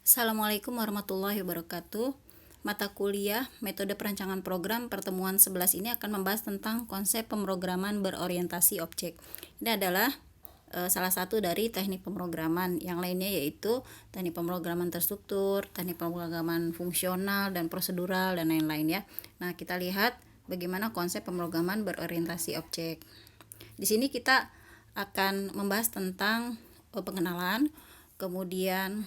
Assalamualaikum warahmatullahi wabarakatuh. Mata kuliah Metode Perancangan Program pertemuan 11 ini akan membahas tentang konsep pemrograman berorientasi objek. Ini adalah salah satu dari teknik pemrograman. Yang lainnya yaitu teknik pemrograman terstruktur, teknik pemrograman fungsional dan prosedural dan lain-lain ya. Nah, kita lihat bagaimana konsep pemrograman berorientasi objek. Di sini kita akan membahas tentang pengenalan, kemudian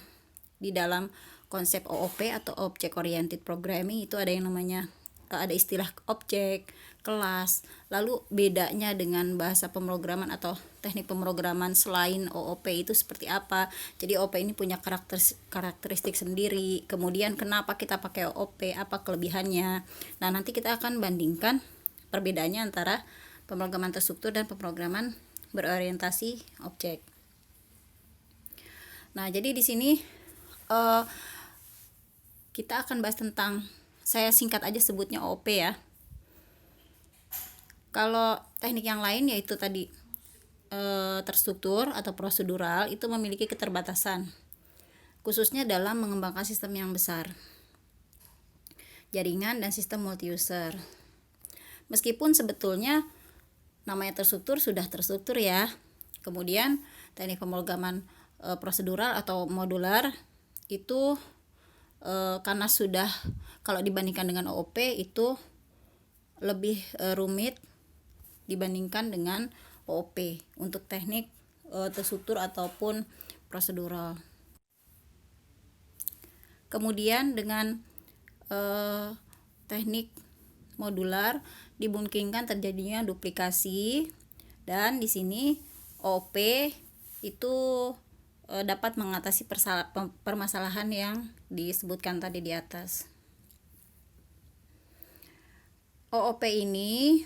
di dalam konsep OOP atau Object Oriented Programming itu ada yang namanya ada istilah objek, kelas. Lalu bedanya dengan bahasa pemrograman atau teknik pemrograman selain OOP itu seperti apa? Jadi OOP ini punya karakteristik sendiri. Kemudian kenapa kita pakai OOP? Apa kelebihannya? Nah, nanti kita akan bandingkan perbedaannya antara pemrograman terstruktur dan pemrograman berorientasi objek. Nah, jadi di sini kita akan bahas tentang, saya singkat aja sebutnya OOP ya. Kalau teknik yang lain yaitu tadi terstruktur atau prosedural itu memiliki keterbatasan, khususnya dalam mengembangkan sistem yang besar, jaringan dan sistem multi-user. Meskipun sebetulnya namanya terstruktur sudah terstruktur ya. Kemudian teknik pemrograman prosedural atau modular itu karena sudah, kalau dibandingkan dengan OOP itu lebih rumit dibandingkan dengan OOP untuk teknik terstruktur ataupun prosedural. Kemudian dengan teknik modular dimungkinkan terjadinya duplikasi, dan di sini OOP itu dapat mengatasi permasalahan yang disebutkan tadi di atas. OOP ini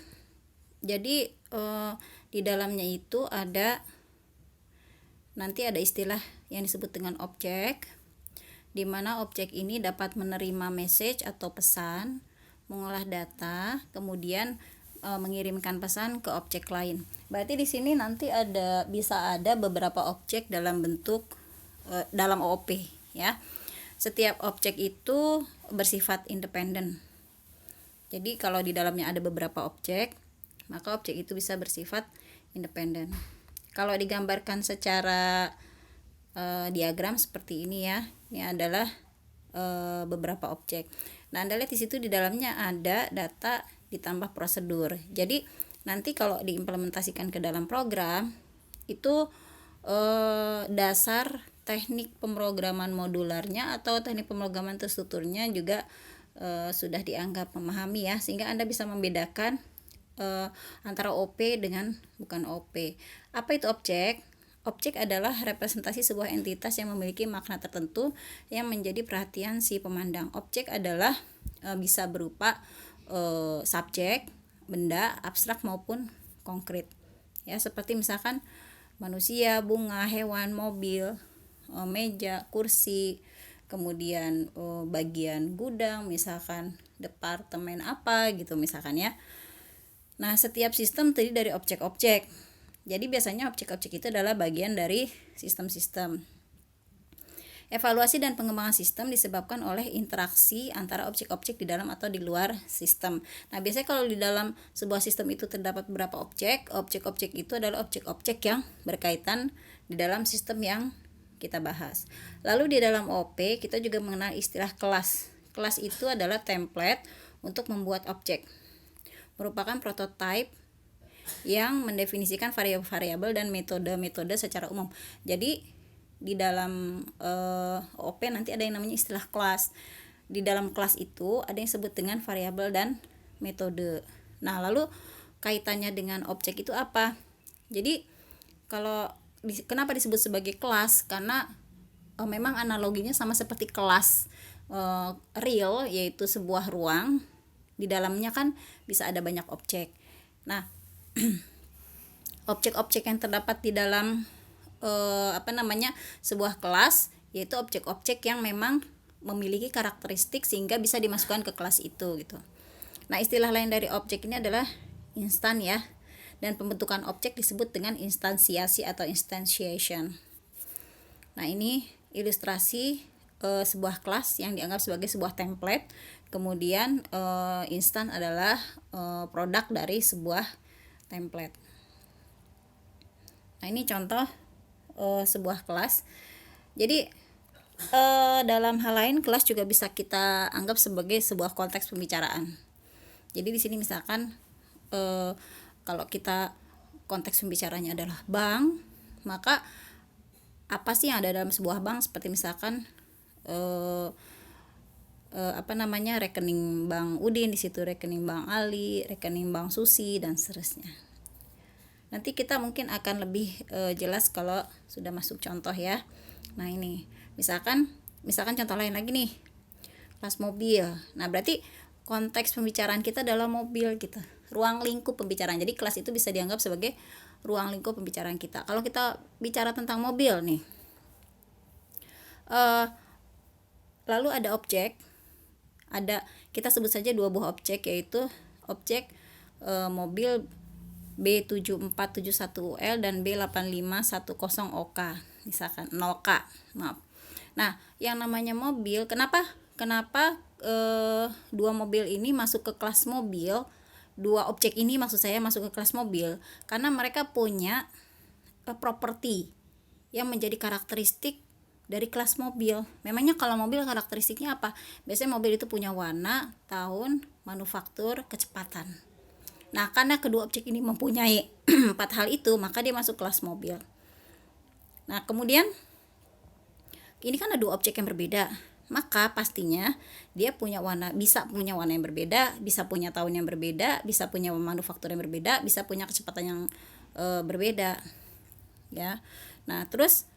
jadi di dalamnya itu nanti ada istilah yang disebut dengan objek, di mana objek ini dapat menerima message atau pesan, mengolah data, kemudian mengirimkan pesan ke objek lain. Berarti di sini nanti bisa ada beberapa objek dalam bentuk dalam OOP ya. Setiap objek itu bersifat independen. Jadi kalau di dalamnya ada beberapa objek, maka objek itu bisa bersifat independen. Kalau digambarkan secara diagram seperti ini ya, ini adalah beberapa objek. Nah, Anda lihat di situ di dalamnya ada data ditambah prosedur. Jadi nanti kalau diimplementasikan ke dalam program itu dasar teknik pemrograman modularnya atau teknik pemrograman terstrukturnya juga sudah dianggap memahami ya, sehingga Anda bisa membedakan antara OP dengan bukan OP. Apa itu objek? Objek adalah representasi sebuah entitas yang memiliki makna tertentu yang menjadi perhatian si pemandang. Objek adalah bisa berupa subjek, benda, abstrak maupun konkret. Ya, seperti misalkan manusia, bunga, hewan, mobil, meja, kursi, kemudian bagian gudang, misalkan departemen apa gitu misalkan ya. Nah, setiap sistem terdiri dari objek-objek. Jadi biasanya objek-objek itu adalah bagian dari sistem-sistem. Evaluasi dan pengembangan sistem disebabkan oleh interaksi antara objek-objek di dalam atau di luar sistem. Nah, biasanya kalau di dalam sebuah sistem itu terdapat beberapa objek, objek-objek itu adalah objek-objek yang berkaitan di dalam sistem yang kita bahas. Lalu di dalam OP kita juga mengenal istilah kelas. Kelas itu adalah template untuk membuat objek. Merupakan prototipe yang mendefinisikan variabel-variabel dan metode-metode secara umum. Jadi di dalam OOP nanti ada yang namanya istilah kelas. Di dalam kelas itu ada yang disebut dengan variabel dan metode. Nah, lalu kaitannya dengan objek itu apa? Jadi kenapa disebut sebagai kelas? Karena memang analoginya sama seperti kelas real, yaitu sebuah ruang. Di dalamnya kan bisa ada banyak objek. Nah, objek-objek yang terdapat di dalam sebuah kelas yaitu objek-objek yang memang memiliki karakteristik sehingga bisa dimasukkan ke kelas itu gitu. Nah, istilah lain dari objek ini adalah instan ya, dan pembentukan objek disebut dengan instansiasi atau instantiation. Nah, ini ilustrasi sebuah kelas yang dianggap sebagai sebuah template. Kemudian instance adalah produk dari sebuah template. Nah, ini contoh sebuah kelas. Jadi dalam hal lain kelas juga bisa kita anggap sebagai sebuah konteks pembicaraan. Jadi di sini misalkan kalau kita konteks pembicaranya adalah bank, maka apa sih yang ada dalam sebuah bank, seperti misalkan rekening bank Udin, di situ rekening bank Ali, rekening bank Susi, dan seterusnya. Nanti kita mungkin akan lebih jelas kalau sudah masuk contoh ya. Nah, ini misalkan contoh lain lagi nih, kelas mobil. Nah, berarti konteks pembicaraan kita adalah mobil kita, ruang lingkup pembicaraan. Jadi kelas itu bisa dianggap sebagai ruang lingkup pembicaraan kita. Kalau kita bicara tentang mobil nih, lalu ada objek, kita sebut saja dua buah objek, yaitu objek mobil B7471UL dan B8510OK, misalkan 0K, maaf. Nah, yang namanya mobil, kenapa dua mobil ini masuk ke kelas mobil? Dua objek ini maksud saya masuk ke kelas mobil karena mereka punya properti yang menjadi karakteristik dari kelas mobil. Memangnya kalau mobil karakteristiknya apa? Biasanya mobil itu punya warna, tahun, manufaktur, kecepatan. Nah, karena kedua objek ini mempunyai 4 hal itu, maka dia masuk kelas mobil. Nah, kemudian ini kan ada dua objek yang berbeda, maka pastinya dia bisa punya warna yang berbeda, bisa punya tahun yang berbeda, bisa punya manufaktur yang berbeda, bisa punya kecepatan yang berbeda, ya. Nah, terus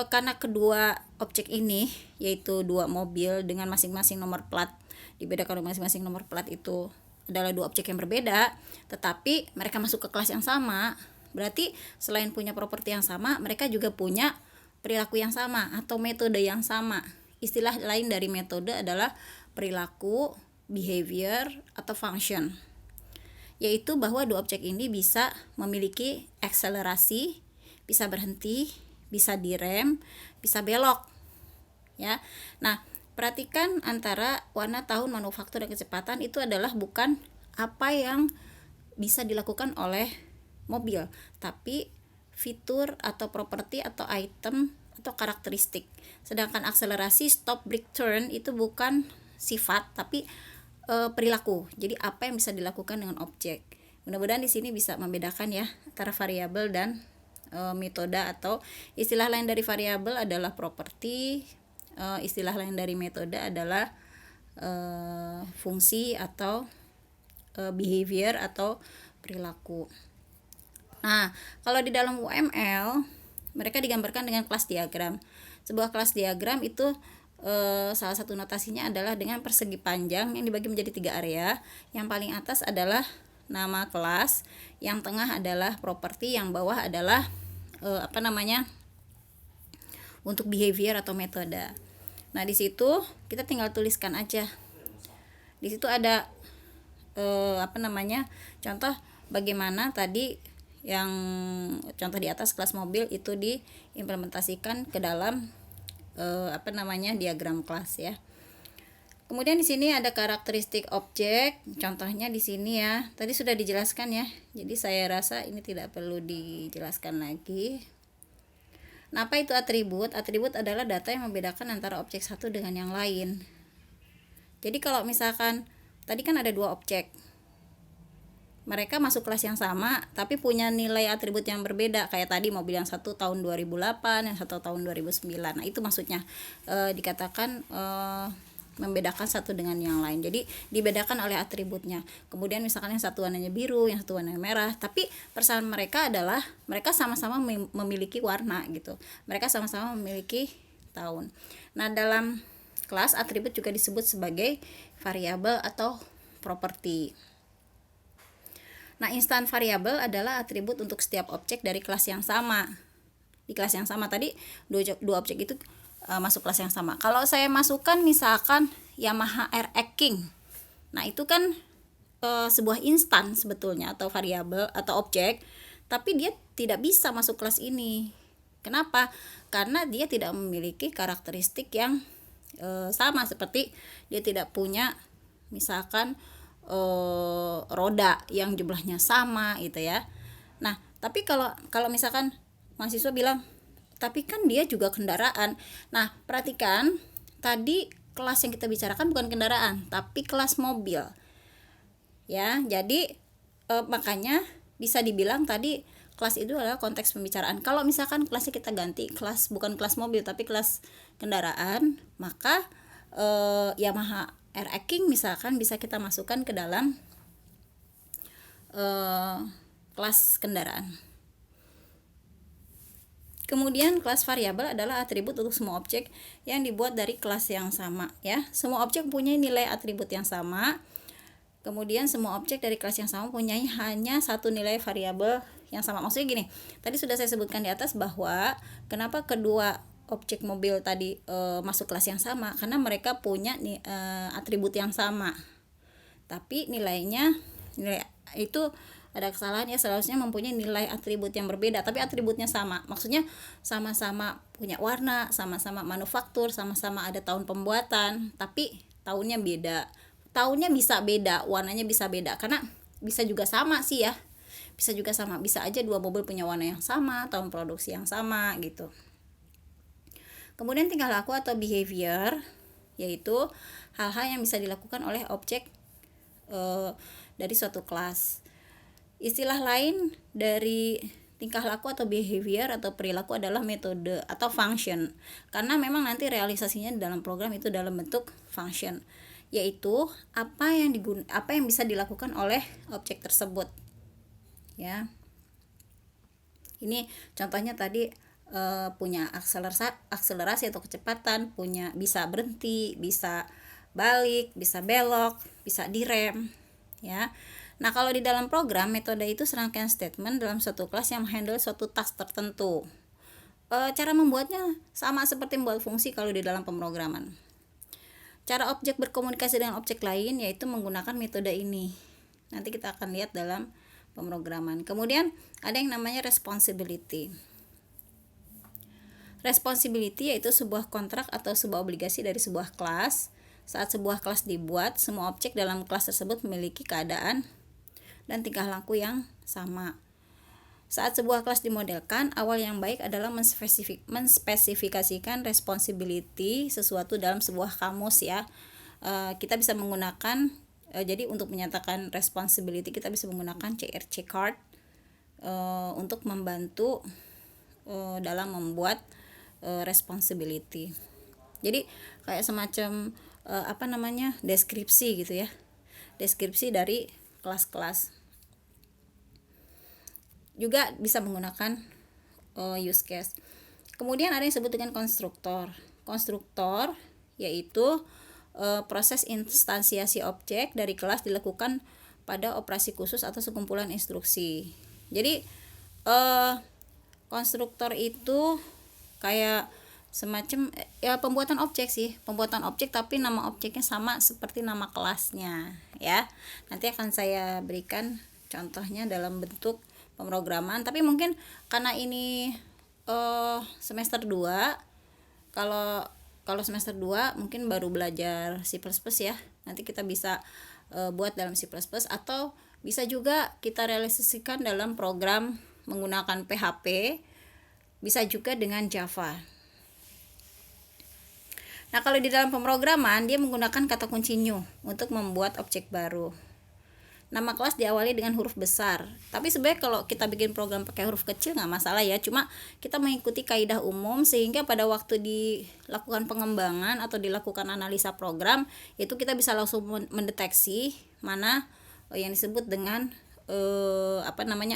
karena kedua objek ini, yaitu dua mobil dengan masing-masing nomor plat, dibedakan oleh masing-masing nomor plat, itu adalah dua objek yang berbeda, tetapi mereka masuk ke kelas yang sama. Berarti selain punya properti yang sama, mereka juga punya perilaku yang sama atau metode yang sama. Istilah lain dari metode adalah perilaku, behavior, atau function, yaitu bahwa dua objek ini bisa memiliki akselerasi, bisa berhenti, bisa direm, bisa belok, ya. Nah, perhatikan antara warna, tahun, manufaktur, dan kecepatan itu adalah bukan apa yang bisa dilakukan oleh mobil, tapi fitur atau properti atau item atau karakteristik. Sedangkan akselerasi, stop, brake, turn itu bukan sifat tapi perilaku. Jadi apa yang bisa dilakukan dengan objek. Mudah-mudahan di sini bisa membedakan ya antara variabel dan metode, atau istilah lain dari variabel adalah properti, istilah lain dari metode adalah fungsi atau behavior atau perilaku. Nah, kalau di dalam UML mereka digambarkan dengan kelas diagram. Sebuah kelas diagram itu salah satu notasinya adalah dengan persegi panjang yang dibagi menjadi 3 area. Yang paling atas adalah nama kelas, yang tengah adalah properti, yang bawah adalah untuk behavior atau metode. Nah, di situ kita tinggal tuliskan aja. Di situ ada contoh bagaimana tadi yang contoh di atas kelas mobil itu diimplementasikan ke dalam diagram kelas ya. Kemudian di sini ada karakteristik objek, contohnya di sini ya. Tadi sudah dijelaskan ya. Jadi saya rasa ini tidak perlu dijelaskan lagi. Nah, apa itu atribut? Atribut adalah data yang membedakan antara objek satu dengan yang lain. Jadi kalau misalkan tadi kan ada dua objek, mereka masuk kelas yang sama tapi punya nilai atribut yang berbeda. Kayak tadi mobil yang satu tahun 2008, yang satu tahun 2009. Nah, itu maksudnya dikatakan membedakan satu dengan yang lain. Jadi dibedakan oleh atributnya. Kemudian misalkan yang satu warnanya biru, yang satu warnanya merah, tapi persamaan mereka adalah mereka sama-sama memiliki warna gitu. Mereka sama-sama memiliki tahun. Nah, dalam kelas atribut juga disebut sebagai variabel atau properti. Nah, instan variabel adalah atribut untuk setiap objek dari kelas yang sama. Di kelas yang sama tadi dua objek itu masuk kelas yang sama. Kalau saya masukkan misalkan Yamaha RX King, nah itu kan sebuah instan sebetulnya atau variabel atau objek, tapi dia tidak bisa masuk kelas ini. Kenapa? Karena dia tidak memiliki karakteristik yang sama seperti dia tidak punya misalkan roda yang jumlahnya sama gitu ya. Nah, tapi kalau misalkan mahasiswa bilang, tapi kan dia juga kendaraan. Nah, perhatikan tadi kelas yang kita bicarakan bukan kendaraan, tapi kelas mobil. Ya, jadi makanya bisa dibilang tadi kelas itu adalah konteks pembicaraan. Kalau misalkan kelasnya kita ganti, kelas bukan kelas mobil tapi kelas kendaraan, maka Yamaha RX King misalkan bisa kita masukkan ke dalam kelas kendaraan. Kemudian kelas variabel adalah atribut untuk semua objek yang dibuat dari kelas yang sama ya. Semua objek mempunyai nilai atribut yang sama. Kemudian semua objek dari kelas yang sama mempunyai hanya satu nilai variabel yang sama. Maksudnya gini, tadi sudah saya sebutkan di atas bahwa kenapa kedua objek mobil tadi masuk kelas yang sama, karena mereka punya atribut yang sama, tapi nilai itu ada kesalahan ya, seharusnya mempunyai nilai atribut yang berbeda tapi atributnya sama. Maksudnya sama-sama punya warna, sama-sama manufaktur, sama-sama ada tahun pembuatan, tapi tahunnya beda. Tahunnya bisa beda, warnanya bisa beda, karena bisa juga sama sih ya, bisa juga sama, bisa aja dua mobil punya warna yang sama, tahun produksi yang sama gitu. Kemudian tingkah laku atau behavior, yaitu hal-hal yang bisa dilakukan oleh objek dari suatu kelas. Istilah lain dari tingkah laku atau behavior atau perilaku adalah metode atau function, karena memang nanti realisasinya dalam program itu dalam bentuk function, yaitu apa yang bisa dilakukan oleh objek tersebut ya. Ini contohnya tadi punya akselerasi atau kecepatan, punya bisa berhenti, bisa balik, bisa belok, bisa direm ya. Nah, kalau di dalam program, metode itu serangkaian statement dalam suatu kelas yang menghandle suatu task tertentu. Cara membuatnya sama seperti membuat fungsi kalau di dalam pemrograman. Cara objek berkomunikasi dengan objek lain yaitu menggunakan metode ini. Nanti kita akan lihat dalam pemrograman. Kemudian ada yang namanya responsibility. Responsibility yaitu sebuah kontrak atau sebuah obligasi dari sebuah kelas. Saat sebuah kelas dibuat, semua objek dalam kelas tersebut memiliki keadaan dan tingkah laku yang sama. Saat sebuah kelas dimodelkan, awal yang baik adalah menspesifikasikan responsibility sesuatu dalam sebuah kamus ya. Kita bisa menggunakan jadi untuk menyatakan responsibility kita bisa menggunakan CRC card untuk membantu dalam membuat responsibility. Jadi kayak semacam deskripsi gitu ya, deskripsi dari kelas-kelas. Juga bisa menggunakan use case. Kemudian ada yang disebut dengan konstruktor. Konstruktor yaitu proses instansiasi objek dari kelas dilakukan pada operasi khusus atau sekumpulan instruksi. Jadi konstruktor itu kayak semacam ya pembuatan objek tapi nama objeknya sama seperti nama kelasnya ya. Nanti akan saya berikan contohnya dalam bentuk pemrograman, tapi mungkin karena ini semester 2, kalau semester 2 mungkin baru belajar C++ ya. Nanti kita bisa buat dalam C++ atau bisa juga kita realisasikan dalam program menggunakan PHP, bisa juga dengan Java. Nah, kalau di dalam pemrograman dia menggunakan kata kunci new untuk membuat objek baru. Nama kelas diawali dengan huruf besar. Tapi sebenarnya kalau kita bikin program pakai huruf kecil nggak masalah ya. Cuma kita mengikuti kaidah umum sehingga pada waktu dilakukan pengembangan atau dilakukan analisa program itu kita bisa langsung mendeteksi mana yang disebut dengan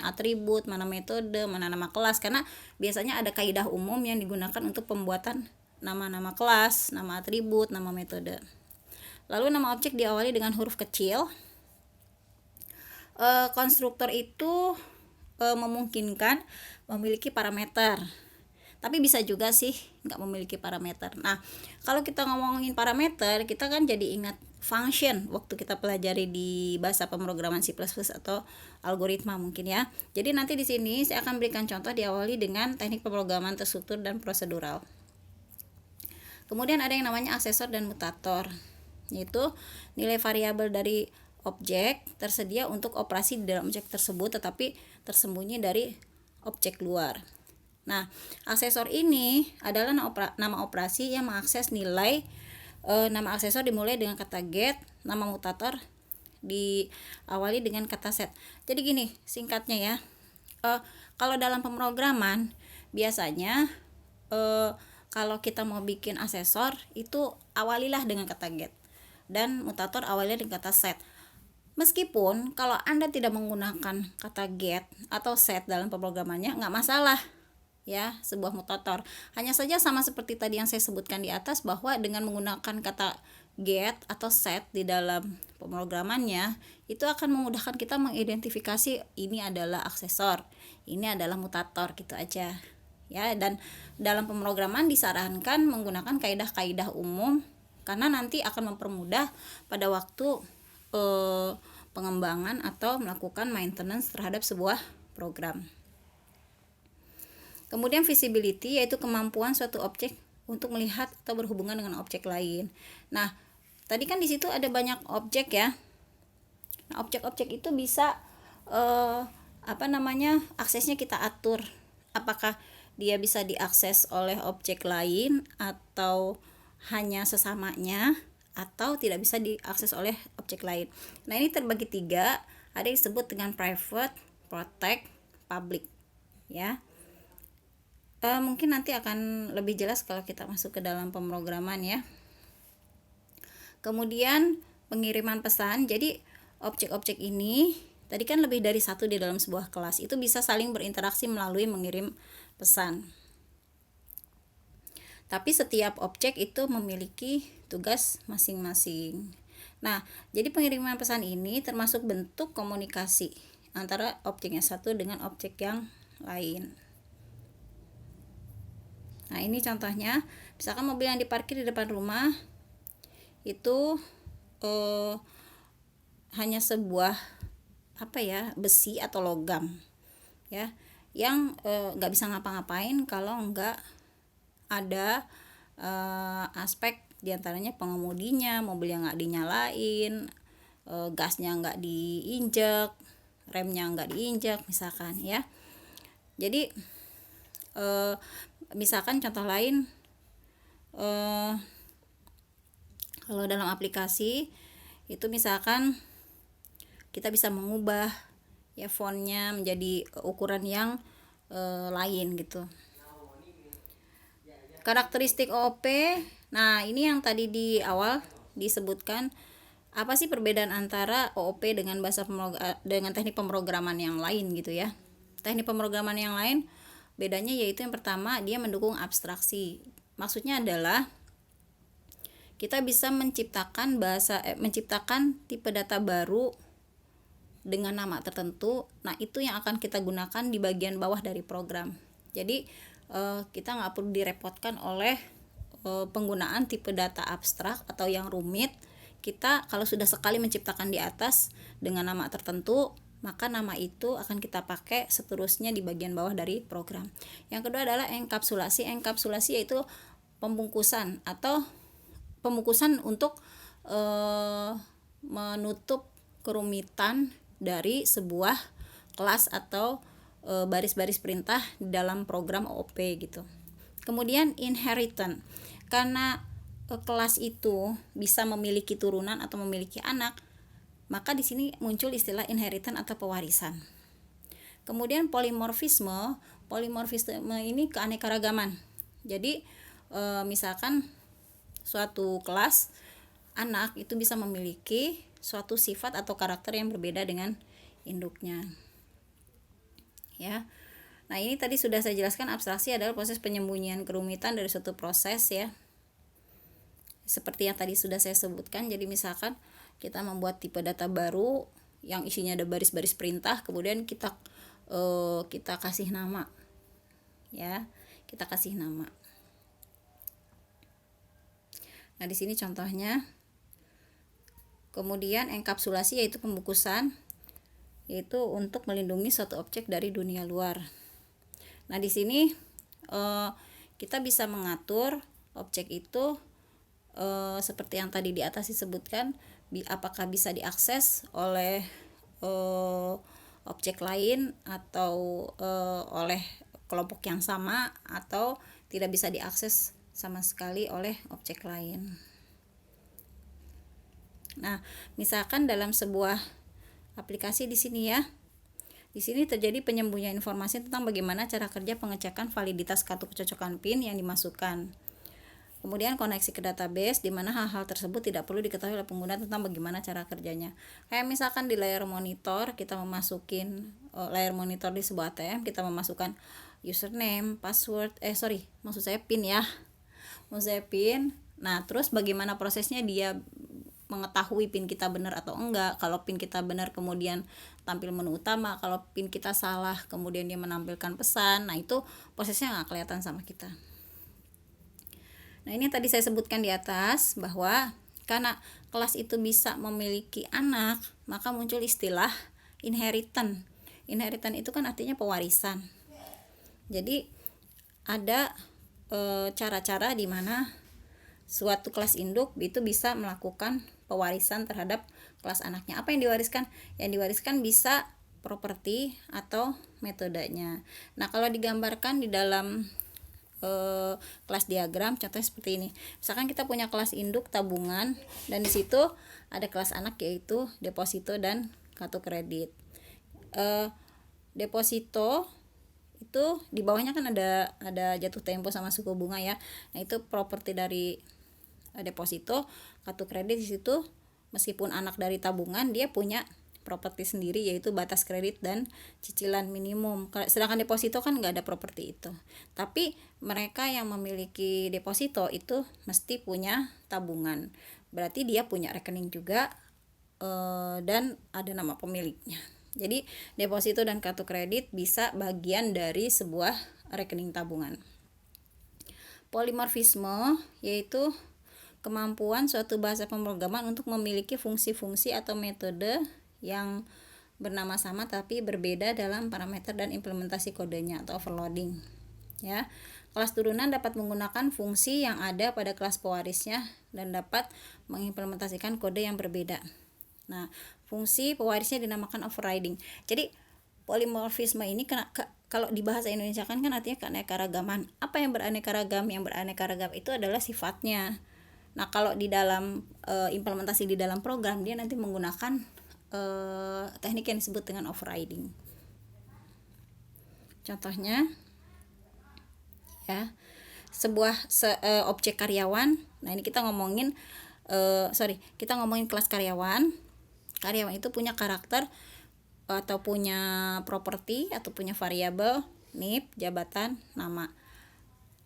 atribut, mana metode, mana nama kelas, karena biasanya ada kaidah umum yang digunakan untuk pembuatan nama-nama kelas, nama atribut, nama metode. Lalu nama objek diawali dengan huruf kecil. Konstruktor itu memungkinkan memiliki parameter, tapi bisa juga sih nggak memiliki parameter. Nah, kalau kita ngomongin parameter, kita kan jadi ingat function waktu kita pelajari di bahasa pemrograman C++ atau algoritma mungkin ya. Jadi nanti di sini saya akan berikan contoh diawali dengan teknik pemrograman terstruktur dan prosedural. Kemudian ada yang namanya aksesor dan mutator, yaitu nilai variabel dari objek tersedia untuk operasi di dalam objek tersebut tetapi tersembunyi dari objek luar. Nah, aksesor ini adalah nama operasi yang mengakses nilai. Nama aksesor dimulai dengan kata get, nama mutator diawali dengan kata set. Jadi gini singkatnya ya, kalau dalam pemrograman biasanya kalau kita mau bikin aksesor itu awalilah dengan kata get dan mutator awalnya dengan kata set. Meskipun kalau Anda tidak menggunakan kata get atau set dalam pemrogramannya nggak masalah ya, sebuah mutator. Hanya saja sama seperti tadi yang saya sebutkan di atas, bahwa dengan menggunakan kata get atau set di dalam pemrogramannya itu akan memudahkan kita mengidentifikasi ini adalah aksesor, ini adalah mutator, gitu aja ya. Dan dalam pemrograman disarankan menggunakan kaidah-kaidah umum karena nanti akan mempermudah pada waktu pengembangan atau melakukan maintenance terhadap sebuah program. Kemudian visibility, yaitu kemampuan suatu objek untuk melihat atau berhubungan dengan objek lain. Nah, tadi kan di situ ada banyak objek ya. Nah, objek-objek itu bisa aksesnya kita atur. Apakah dia bisa diakses oleh objek lain atau hanya sesamanya, atau tidak bisa diakses oleh objek lain. Nah, ini terbagi 3, ada yang disebut dengan private, protect, public ya. Mungkin nanti akan lebih jelas kalau kita masuk ke dalam pemrograman ya. Kemudian pengiriman pesan. Jadi objek-objek ini tadi kan lebih dari satu di dalam sebuah kelas, itu bisa saling berinteraksi melalui mengirim pesan. Tapi setiap objek itu memiliki tugas masing-masing. Nah, jadi pengiriman pesan ini termasuk bentuk komunikasi antara objek yang satu dengan objek yang lain. Nah, ini contohnya, misalkan mobil yang diparkir di depan rumah itu hanya sebuah besi atau logam ya, yang nggak bisa ngapa-ngapain kalau nggak ada aspek diantaranya pengemudinya, mobil yang nggak dinyalain, gasnya nggak diinjek, remnya nggak diinjek misalkan ya. Jadi misalkan contoh lain, kalau dalam aplikasi itu misalkan kita bisa mengubah ya fontnya menjadi ukuran yang lain gitu. Karakteristik OOP. Nah, ini yang tadi di awal disebutkan, apa sih perbedaan antara OOP dengan dengan teknik pemrograman yang lain gitu ya. Teknik pemrograman yang lain bedanya yaitu yang pertama, dia mendukung abstraksi. Maksudnya adalah kita bisa menciptakan tipe data baru dengan nama tertentu. Nah, itu yang akan kita gunakan di bagian bawah dari program. Jadi kita nggak perlu direpotkan oleh penggunaan tipe data abstrak atau yang rumit. Kita kalau sudah sekali menciptakan di atas dengan nama tertentu, maka nama itu akan kita pakai seterusnya di bagian bawah dari program. Yang kedua adalah enkapsulasi. Enkapsulasi yaitu pembungkusan untuk menutup kerumitan dari sebuah kelas atau baris-baris perintah di dalam program OOP gitu. Kemudian inheritance, karena kelas itu bisa memiliki turunan atau memiliki anak, maka di sini muncul istilah inheritance atau pewarisan. Kemudian polimorfisme ini keanekaragaman. Jadi misalkan suatu kelas anak itu bisa memiliki suatu sifat atau karakter yang berbeda dengan induknya. Ya. Nah, ini tadi sudah saya jelaskan, abstraksi adalah proses penyembunyian kerumitan dari suatu proses ya. Seperti yang tadi sudah saya sebutkan. Jadi misalkan kita membuat tipe data baru yang isinya ada baris-baris perintah, kemudian kita kasih nama. Ya, kita kasih nama. Nah, di sini contohnya. Kemudian enkapsulasi yaitu pembungkusan, yaitu untuk melindungi suatu objek dari dunia luar. Nah, di sini kita bisa mengatur objek itu seperti yang tadi di atas disebutkan, apakah bisa diakses oleh objek lain atau oleh kelompok yang sama, atau tidak bisa diakses sama sekali oleh objek lain. Nah, misalkan dalam sebuah aplikasi di sini ya, di sini terjadi penyembunyian informasi tentang bagaimana cara kerja pengecekan validitas kartu kecocokan PIN yang dimasukkan. Kemudian koneksi ke database, di mana hal-hal tersebut tidak perlu diketahui oleh pengguna tentang bagaimana cara kerjanya. Kayak misalkan di layar monitor, kita memasukin layar monitor di sebuah ATM, kita memasukkan username, password, maksud saya PIN ya. Maksud saya PIN. Nah, terus bagaimana prosesnya dia mengetahui PIN kita benar atau enggak. Kalau PIN kita benar kemudian tampil menu utama, kalau PIN kita salah kemudian dia menampilkan pesan. Nah, itu prosesnya nggak kelihatan sama kita. Nah, ini tadi saya sebutkan di atas bahwa karena kelas itu bisa memiliki anak, maka muncul istilah inheritance. Inheritance itu kan artinya pewarisan. Jadi ada cara-cara di mana suatu kelas induk itu bisa melakukan pewarisan terhadap kelas anaknya. Apa yang diwariskan? Yang diwariskan bisa properti atau metodenya. Nah, kalau digambarkan di dalam kelas diagram, contohnya seperti ini. Misalkan kita punya kelas induk tabungan, dan di situ ada kelas anak yaitu deposito dan kartu kredit. Deposito itu di bawahnya kan ada jatuh tempo sama suku bunga ya. Nah, itu properti dari deposito. Kartu kredit di situ meskipun anak dari tabungan, dia punya properti sendiri yaitu batas kredit dan cicilan minimum. Sedangkan deposito kan nggak ada properti itu. Tapi mereka yang memiliki deposito itu mesti punya tabungan. Berarti dia punya rekening juga dan ada nama pemiliknya. Jadi deposito dan kartu kredit bisa bagian dari sebuah rekening tabungan. Polimorfisme yaitu kemampuan suatu bahasa pemrograman untuk memiliki fungsi-fungsi atau metode yang bernama sama tapi berbeda dalam parameter dan implementasi kodenya atau overloading. Ya, kelas turunan dapat menggunakan fungsi yang ada pada kelas pewarisnya dan dapat mengimplementasikan kode yang berbeda. Nah, fungsi pewarisnya dinamakan overriding. Jadi polimorfisme ini kalau di bahasa Indonesia kan artinya keanekaragaman. Apa yang beraneka ragam? Yang beraneka ragam itu adalah sifatnya. Nah, kalau di dalam implementasi di dalam program, dia nanti menggunakan teknik yang disebut dengan overriding. Contohnya ya, sebuah objek karyawan. Nah, ini kita ngomongin kita ngomongin kelas karyawan. Karyawan itu punya karakter atau punya properti atau punya variabel, NIP, jabatan, nama.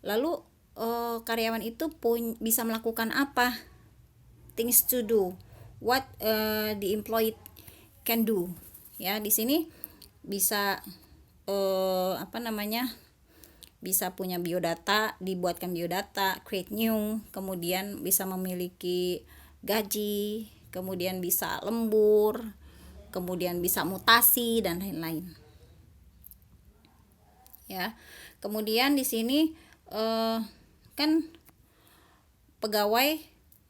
Lalu karyawan itu bisa melakukan apa? Things to do. What the employee can do. Ya, di sini bisa bisa punya biodata, dibuatkan biodata, create new, kemudian bisa memiliki gaji, kemudian bisa lembur, kemudian bisa mutasi dan lain-lain. Ya, kemudian di sini kan pegawai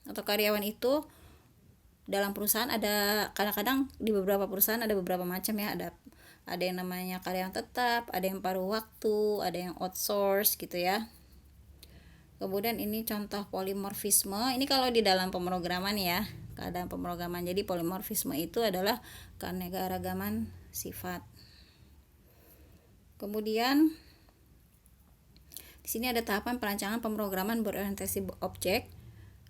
atau karyawan itu dalam perusahaan ada, kadang-kadang di beberapa perusahaan ada beberapa macam ya, ada yang namanya karyawan tetap, ada yang paruh waktu, ada yang outsource gitu ya. Kemudian ini contoh polimorfisme. Ini kalau di dalam pemrograman ya, keadaan pemrograman. Jadi polimorfisme itu adalah keanekaragaman sifat. Kemudian di sini ada tahapan perancangan pemrograman berorientasi objek.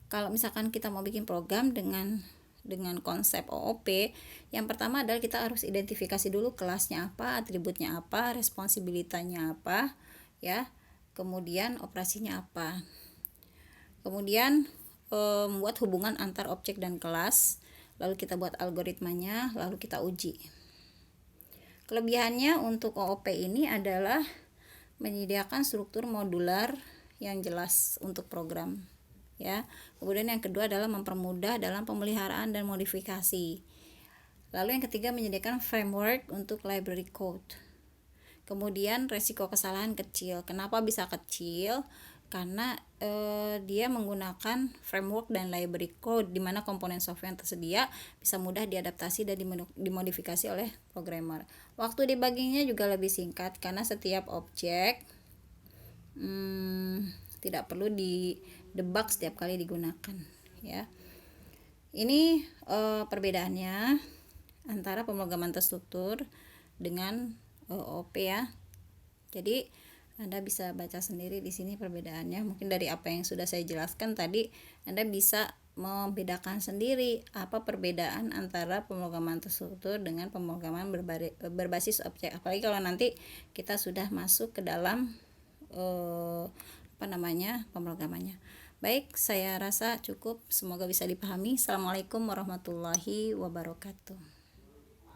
Kalau misalkan kita mau bikin program dengan konsep OOP, yang pertama adalah kita harus identifikasi dulu kelasnya apa, atributnya apa, responsibilitasnya apa, ya. Kemudian operasinya apa. Kemudian membuat hubungan antar objek dan kelas, lalu kita buat algoritmanya, lalu kita uji. Kelebihannya untuk OOP ini adalah menyediakan struktur modular yang jelas untuk program. Ya. Kemudian yang kedua adalah mempermudah dalam pemeliharaan dan modifikasi. Lalu yang ketiga menyediakan framework untuk library code. Kemudian resiko kesalahan kecil. Kenapa bisa kecil? karena dia menggunakan framework dan library code di mana komponen software yang tersedia bisa mudah diadaptasi dan dimodifikasi oleh programmer. Waktu debuggingnya juga lebih singkat karena setiap objek tidak perlu di debug setiap kali digunakan ya. Ini perbedaannya antara pemrograman terstruktur dengan OOP ya. Jadi Anda bisa baca sendiri di sini perbedaannya. Mungkin dari apa yang sudah saya jelaskan tadi, Anda bisa membedakan sendiri apa perbedaan antara pemrograman terstruktur dengan pemrograman berbasis objek. Apalagi kalau nanti kita sudah masuk ke dalam pemrogramannya. Baik, saya rasa cukup. Semoga bisa dipahami. Assalamualaikum warahmatullahi wabarakatuh.